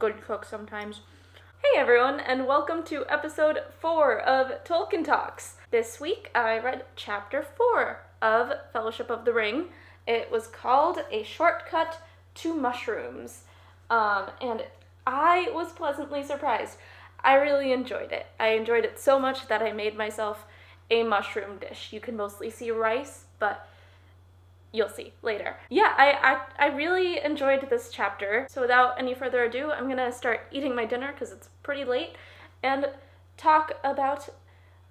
good cook sometimes. Hey everyone, and welcome to episode 4 of Tolkien Talks. This week I read chapter 4 of Fellowship of the Ring. It was called A Shortcut to Mushrooms, and I was pleasantly surprised. I really enjoyed it. I enjoyed it so much that I made myself a mushroom dish. You can mostly see rice, but you'll see later. Yeah, I really enjoyed this chapter. So without any further ado, I'm gonna start eating my dinner because it's pretty late and talk about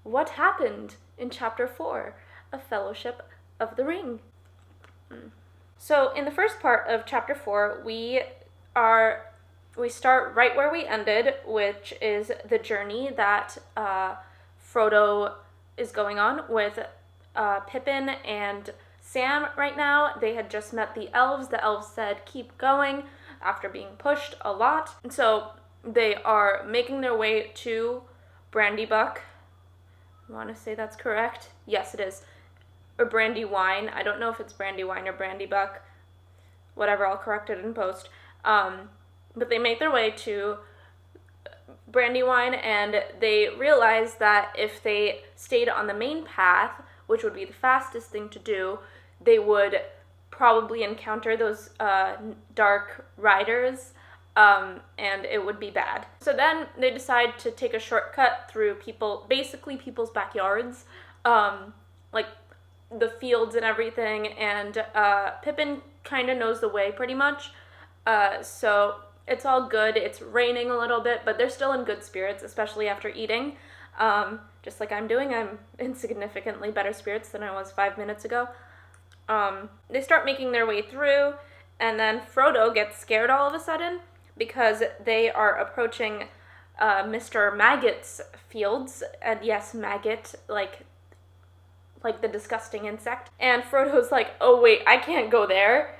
what happened in chapter 4 of Fellowship of the Ring. So in the first part of chapter 4, we start right where we ended, which is the journey that Frodo is going on with Pippin and Sam right now. They had just met the elves. The elves said, keep going, after being pushed a lot. And so they are making their way to Brandybuck. I want to say that's correct. Yes, it is. Or Brandywine. I don't know if it's Brandywine or Brandybuck. Whatever, I'll correct it in post. But they make their way to Brandywine, and they realize that if they stayed on the main path, which would be the fastest thing to do, they would probably encounter those dark riders, and it would be bad. So then they decide to take a shortcut through basically people's backyards, like the fields and everything, and Pippin kind of knows the way pretty much, so it's all good. It's raining a little bit, but they're still in good spirits, especially after eating. Just like I'm doing, I'm in significantly better spirits than I was 5 minutes ago. They start making their way through, and then Frodo gets scared all of a sudden because they are approaching Mr. Maggot's fields, and yes, Maggot, like the disgusting insect. And Frodo's like, oh wait, I can't go there.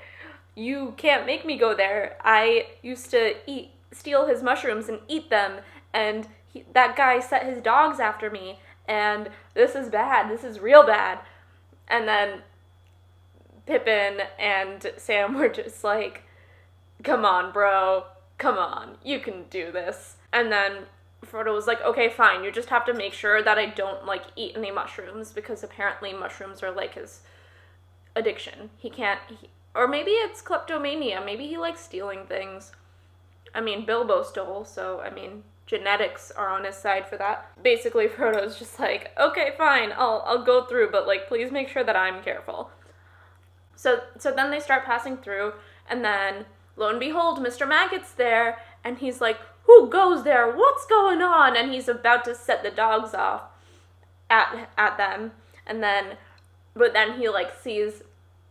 You can't make me go there. I used to steal his mushrooms and eat them, and that guy set his dogs after me, and this is bad. This is real bad. And then Pippin and Sam were just like, come on, bro. Come on. You can do this. And then Frodo was like, okay, fine. You just have to make sure that I don't, eat any mushrooms, because apparently mushrooms are, his addiction. Or maybe it's kleptomania. Maybe he likes stealing things. I mean, Bilbo stole, so, genetics are on his side for that. Basically, Frodo's just like, okay, fine, I'll go through, but, please make sure that I'm careful. So then they start passing through, and then, lo and behold, Mr. Maggot's there, and he's like, who goes there? What's going on? And he's about to set the dogs off at them, but then he, sees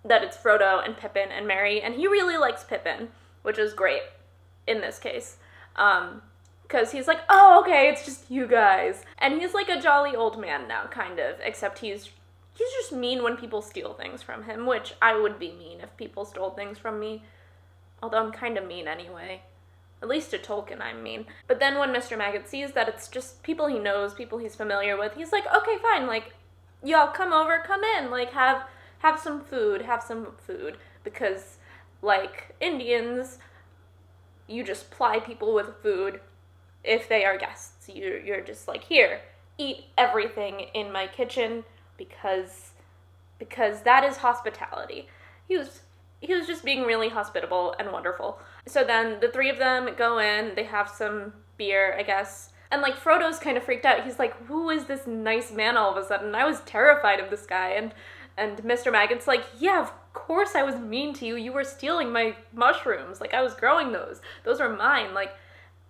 that it's Frodo and Pippin and Merry, and he really likes Pippin, which is great in this case, because he's like, oh, okay, it's just you guys, and he's like a jolly old man now, kind of, except he's just mean when people steal things from him, which I would be mean if people stole things from me, although I'm kind of mean anyway. At least to Tolkien, I'm mean. But then when Mr. Maggot sees that it's just people he knows, people he's familiar with, he's like, okay, fine, y'all come over, come in, have some food, because, Indians, you just ply people with food if they are guests. You're just like, here, eat everything in my kitchen, because that is hospitality. He was just being really hospitable and wonderful. So then the three of them go in, they have some beer, I guess, and, Frodo's kind of freaked out. He's like, who is this nice man all of a sudden? I was terrified of this guy, and Mr. Maggot's like, yeah, of course I was mean to you. You were stealing my mushrooms. I was growing those. Those were mine.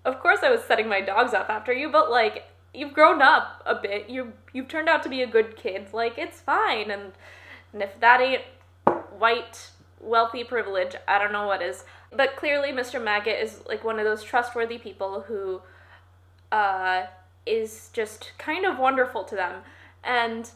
Of course I was setting my dogs off after you, but, you've grown up a bit. You've turned out to be a good kid. It's fine. And if that ain't white, wealthy privilege, I don't know what is. But clearly Mr. Maggot is, one of those trustworthy people who is just kind of wonderful to them. And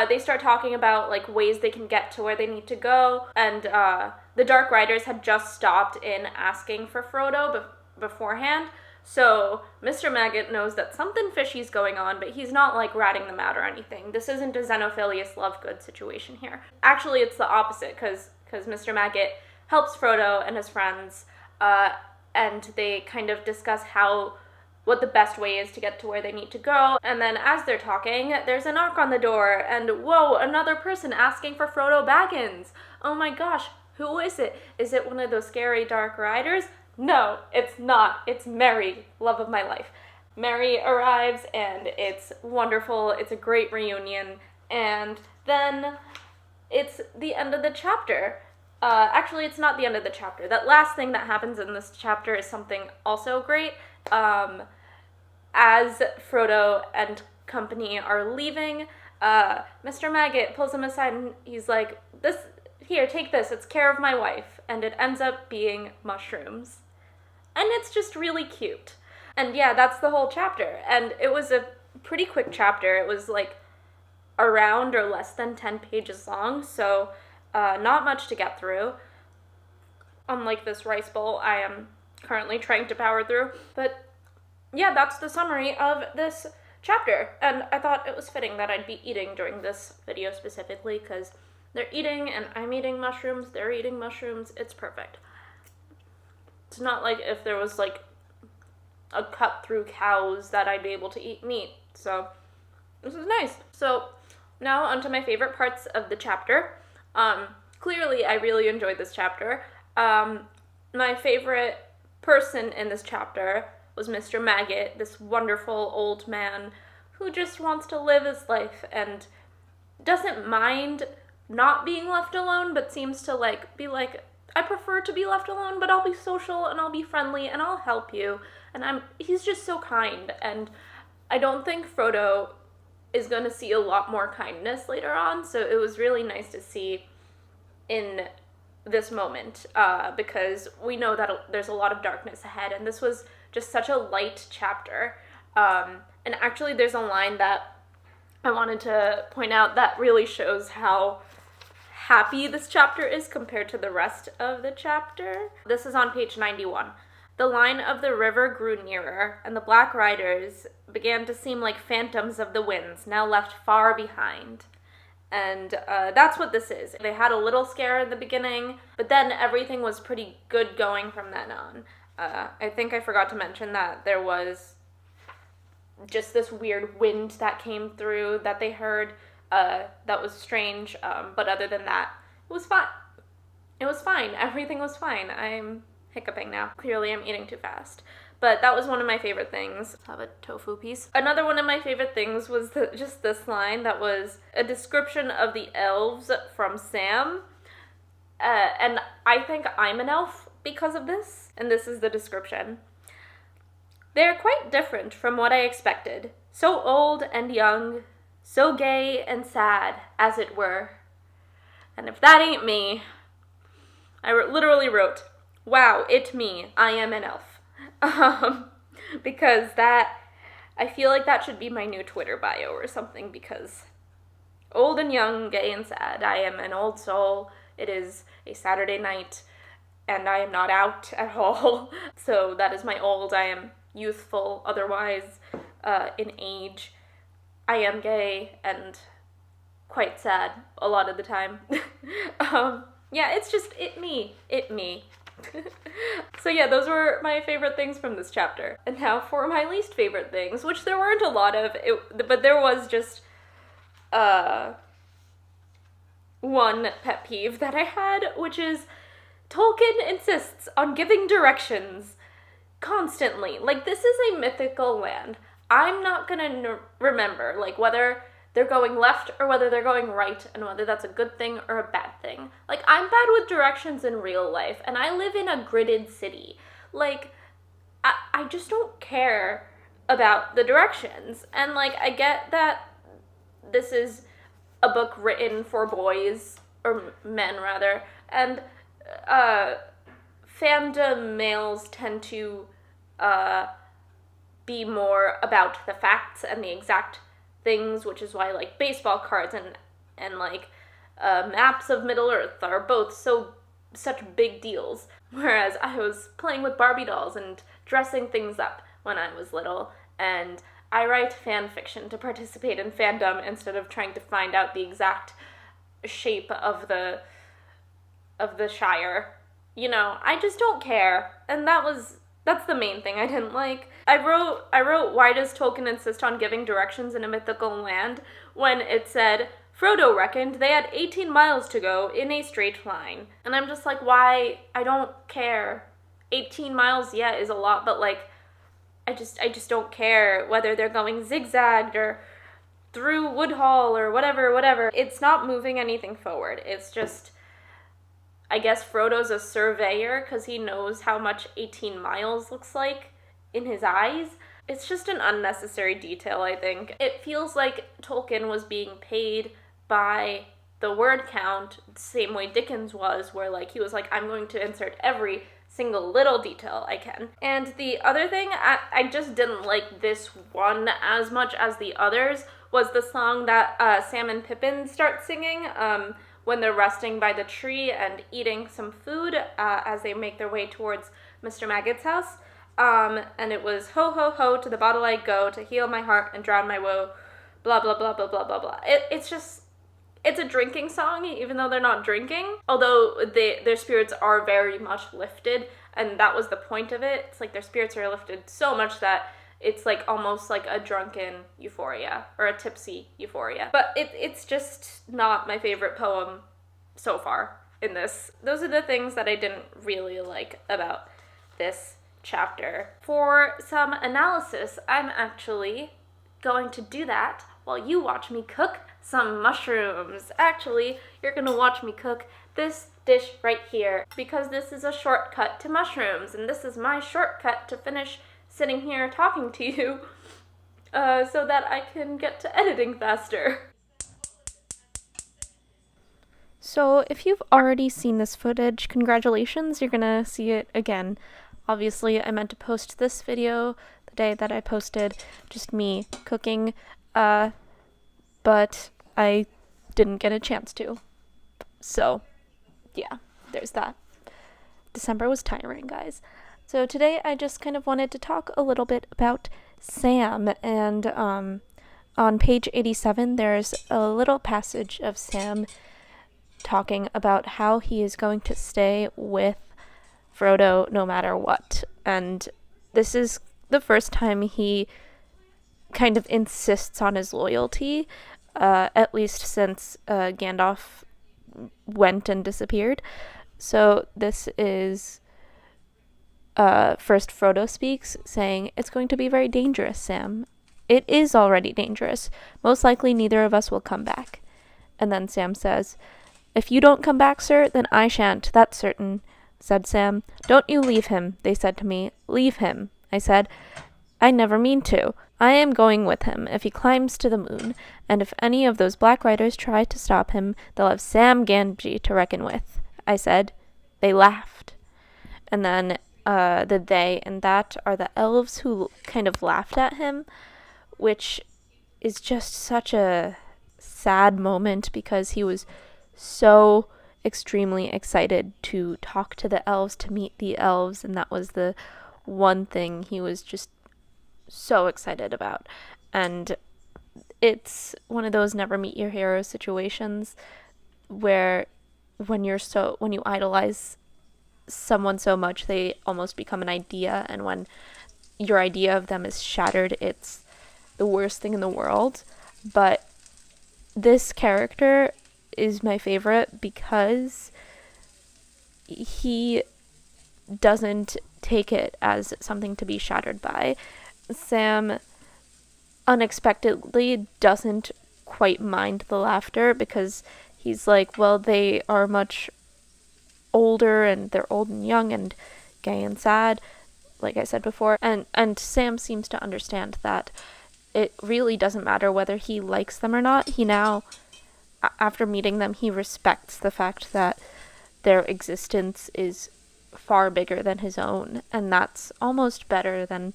they start talking about, ways they can get to where they need to go, and the Dark Riders had just stopped in asking for Frodo beforehand, so Mr. Maggot knows that something fishy's going on, but he's not, ratting them out or anything. This isn't a Xenophilius Lovegood situation here. Actually, it's the opposite, because Mr. Maggot helps Frodo and his friends and they kind of discuss what the best way is to get to where they need to go. And then as they're talking, there's a knock on the door, and whoa, another person asking for Frodo Baggins. Oh my gosh, who is it? Is it one of those scary dark riders? No, it's not. It's Merry, love of my life. Merry arrives, and it's wonderful. It's a great reunion. And then it's the end of the chapter. Actually, it's not the end of the chapter. That last thing that happens in this chapter is something also great. As Frodo and company are leaving, Mr. Maggot pulls him aside and he's like, here, take this, it's care of my wife. And it ends up being mushrooms. And it's just really cute. And yeah, that's the whole chapter. And it was a pretty quick chapter. It was like around or less than 10 pages long, so not much to get through. Unlike this rice bowl I am currently trying to power through. But yeah, that's the summary of this chapter. And I thought it was fitting that I'd be eating during this video specifically, because they're eating and I'm eating mushrooms, they're eating mushrooms, it's perfect. It's not like if there was like a cut through cows that I'd be able to eat meat. So this is nice. So now onto my favorite parts of the chapter. Clearly I really enjoyed this chapter. My favorite person in this chapter was Mr. Maggot, this wonderful old man who just wants to live his life and doesn't mind not being left alone, but seems to be like, I prefer to be left alone, but I'll be social and I'll be friendly and I'll help you. And he's just so kind, and I don't think Frodo is going to see a lot more kindness later on, so it was really nice to see in this moment, because we know that there's a lot of darkness ahead, and this was just such a light chapter. And actually there's a line that I wanted to point out that really shows how happy this chapter is compared to the rest of the chapter. This is on page 91. The line of the river grew nearer, and the black riders began to seem like phantoms of the winds, now left far behind. And that's what this is. They had a little scare in the beginning, but then everything was pretty good going from then on. I think I forgot to mention that there was just this weird wind that came through that they heard that was strange, but other than that, it was fine. It was fine. Everything was fine. I'm hiccuping now. Clearly I'm eating too fast. But that was one of my favorite things. Let's have a tofu piece. Another one of my favorite things was just this line that was a description of the elves from Sam. And I think I'm an elf because of this. And this is the description. They are quite different from what I expected. So old and young, so gay and sad, as it were. And if that ain't me, I literally wrote, wow, it me, I am an elf. Because I feel like that should be my new Twitter bio or something, because old and young, gay and sad, I am an old soul. It is a Saturday night, and I am not out at all. So that is my old. I am youthful, otherwise, in age. I am gay and quite sad a lot of the time. Yeah, it's just it me. So yeah, those were my favorite things from this chapter. And now for my least favorite things, which there weren't a lot of, but there was just one pet peeve that I had, which is Tolkien insists on giving directions constantly. Like, this is a mythical land. I'm not gonna remember, like, whether they're going left or whether they're going right, and whether that's a good thing or a bad thing. Like, I'm bad with directions in real life, and I live in a gridded city. Like, I just don't care about the directions. And, like, I get that this is a book written for boys, or men, rather, and fandom males tend to be more about the facts and the exact things, which is why, like, baseball cards and like maps of Middle-earth are both such big deals. Whereas I was playing with Barbie dolls and dressing things up when I was little, and I write fan fiction to participate in fandom instead of trying to find out the exact shape of the Shire. You know, I just don't care, and that was That's the main thing I didn't like. I wrote why does Tolkien insist on giving directions in a mythical land when it said Frodo reckoned they had 18 miles to go in a straight line. And I'm just like, why? I don't care. 18 miles, yeah, is a lot, but like I just don't care whether they're going zigzagged or through Woodhall or whatever. It's not moving anything forward. It's just, I guess Frodo's a surveyor because he knows how much 18 miles looks like in his eyes. It's just an unnecessary detail, I think. It feels like Tolkien was being paid by the word count, the same way Dickens was, where like he was like, I'm going to insert every single little detail I can. And the other thing, I just didn't like this one as much as the others, was the song that Sam and Pippin start singing when they're resting by the tree and eating some food as they make their way towards Mr. Maggot's house. And it was, ho, ho, ho, to the bottle I go, to heal my heart and drown my woe, blah, blah, blah, blah, blah, blah, blah. It's just, it's a drinking song, even though they're not drinking. Although their spirits are very much lifted, and that was the point of it. It's like their spirits are lifted so much that it's like almost like a drunken euphoria, or a tipsy euphoria. But it's just not my favorite poem so far in this. Those are the things that I didn't really like about this chapter. For some analysis, I'm actually going to do that while you watch me cook some mushrooms. Actually, you're gonna watch me cook this dish right here, because this is a shortcut to mushrooms, and this is my shortcut to finish sitting here talking to you so that I can get to editing faster. So if you've already seen this footage, congratulations, you're gonna see it again. Obviously, I meant to post this video the day that I posted just me cooking, but I didn't get a chance to. So, yeah, there's that. December was tiring, guys. So today I just kind of wanted to talk a little bit about Sam, and on page 87 there's a little passage of Sam talking about how he is going to stay with Frodo no matter what. And this is the first time he kind of insists on his loyalty, at least since Gandalf went and disappeared. So this is first Frodo speaks, saying, "It's going to be very dangerous, Sam. It is already dangerous. Most likely neither of us will come back." And then Sam says, "If you don't come back, sir, then I shan't, that's certain," said Sam. "Don't you leave him," they said to me. "Leave him," I said. "I never mean to. I am going with him if he climbs to the moon, and if any of those Black Riders try to stop him, they'll have Sam Gamgee to reckon with," I said. They laughed. And then the they and that are the elves who kind of laughed at him, which is just such a sad moment because he was so extremely excited to talk to the elves, to meet the elves, and that was the one thing he was just so excited about. And it's one of those never meet your hero situations where when you idolize someone so much they almost become an idea, and when your idea of them is shattered, it's the worst thing in the world. But this character is my favorite because he doesn't take it as something to be shattered by. Sam unexpectedly doesn't quite mind the laughter because he's like, well, they are much older and they're old and young and gay and sad, like I said before, and Sam seems to understand that it really doesn't matter whether he likes them or not. He now, after meeting them, he respects the fact that their existence is far bigger than his own, and that's almost better than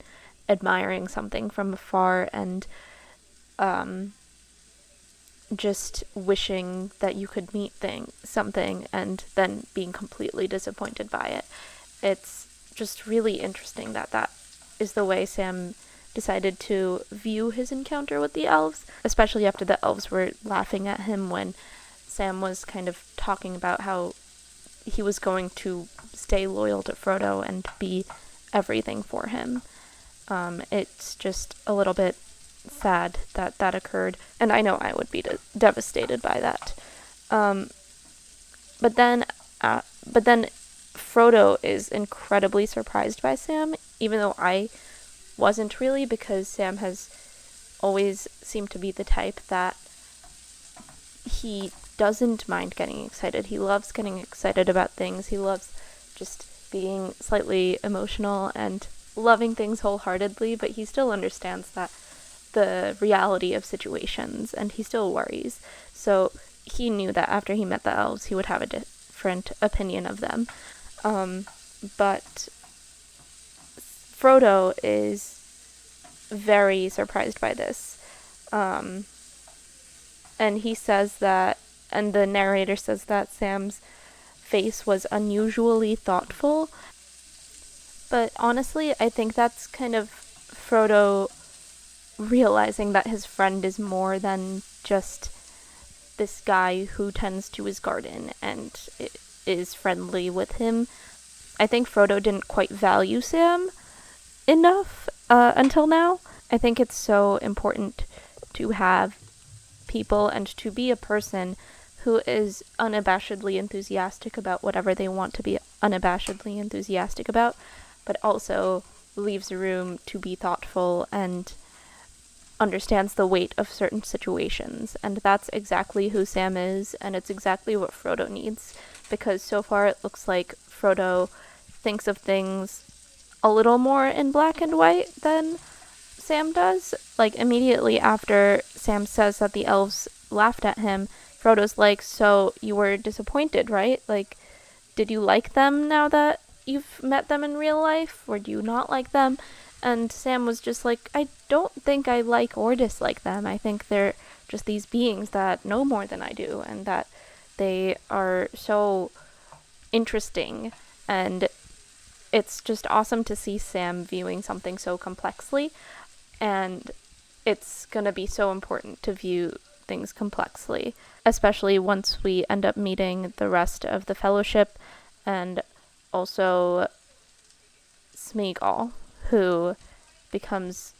admiring something from afar and just wishing that you could meet something and then being completely disappointed by it. It's just really interesting that is the way Sam decided to view his encounter with the elves, especially after the elves were laughing at him when Sam was kind of talking about how he was going to stay loyal to Frodo and be everything for him. It's just a little bit sad that that occurred, and I know I would be devastated by that. But then Frodo is incredibly surprised by Sam, even though I wasn't really, because Sam has always seemed to be the type that he doesn't mind getting excited. He loves getting excited about things. He loves just being slightly emotional and loving things wholeheartedly, but he still understands that the reality of situations, and he still worries. So he knew that after he met the elves, he would have a different opinion of them. But Frodo is very surprised by this. And he says that, and the narrator says that Sam's face was unusually thoughtful. But honestly, I think that's kind of Frodo realizing that his friend is more than just this guy who tends to his garden and is friendly with him. I think Frodo didn't quite value Sam enough until now. I think it's so important to have people and to be a person who is unabashedly enthusiastic about whatever they want to be unabashedly enthusiastic about, but also leaves room to be thoughtful and understands the weight of certain situations. And that's exactly who Sam is, and it's exactly what Frodo needs, because so far it looks like Frodo thinks of things a little more in black and white than Sam does. Like, immediately after Sam says that the elves laughed at him, Frodo's like, so you were disappointed, right? Like, did you like them now that you've met them in real life, or do you not like them? And Sam was just like, I don't think I like or dislike them. I think they're just these beings that know more than I do, and that they are so interesting. And it's just awesome to see Sam viewing something so complexly, and it's gonna be so important to view things complexly, especially once we end up meeting the rest of the Fellowship, and also Smeagol, who becomes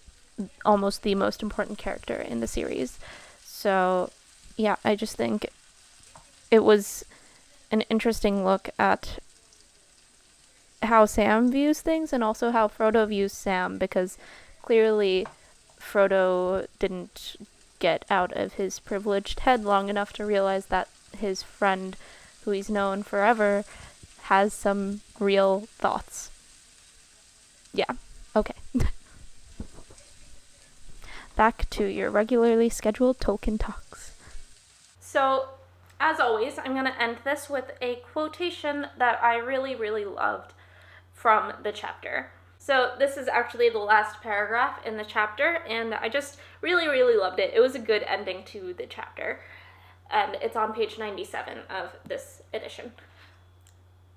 almost the most important character in the series. So yeah, I just think it was an interesting look at how Sam views things, and also how Frodo views Sam, because clearly Frodo didn't get out of his privileged head long enough to realize that his friend, who he's known forever, has some real thoughts. Yeah, okay. Back to your regularly scheduled Tolkien talks. So, as always, I'm going to end this with a quotation that I really, really loved from the chapter. So this is actually the last paragraph in the chapter, and I just really, really loved it. It was a good ending to the chapter, and it's on page 97 of this edition.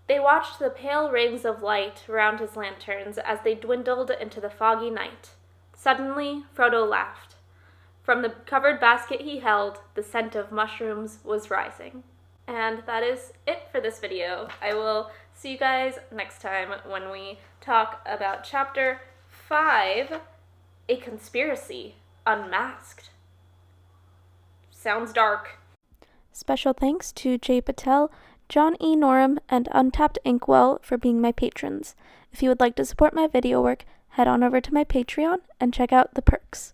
They watched the pale rings of light round his lanterns as they dwindled into the foggy night. Suddenly, Frodo laughed. From the covered basket he held, the scent of mushrooms was rising. And that is it for this video. I will see you guys next time when we talk about Chapter 5, A Conspiracy Unmasked. Sounds dark. Special thanks to Jay Patel, John E. Norum, and Untapped Inkwell for being my patrons. If you would like to support my video work, head on over to my Patreon and check out the perks.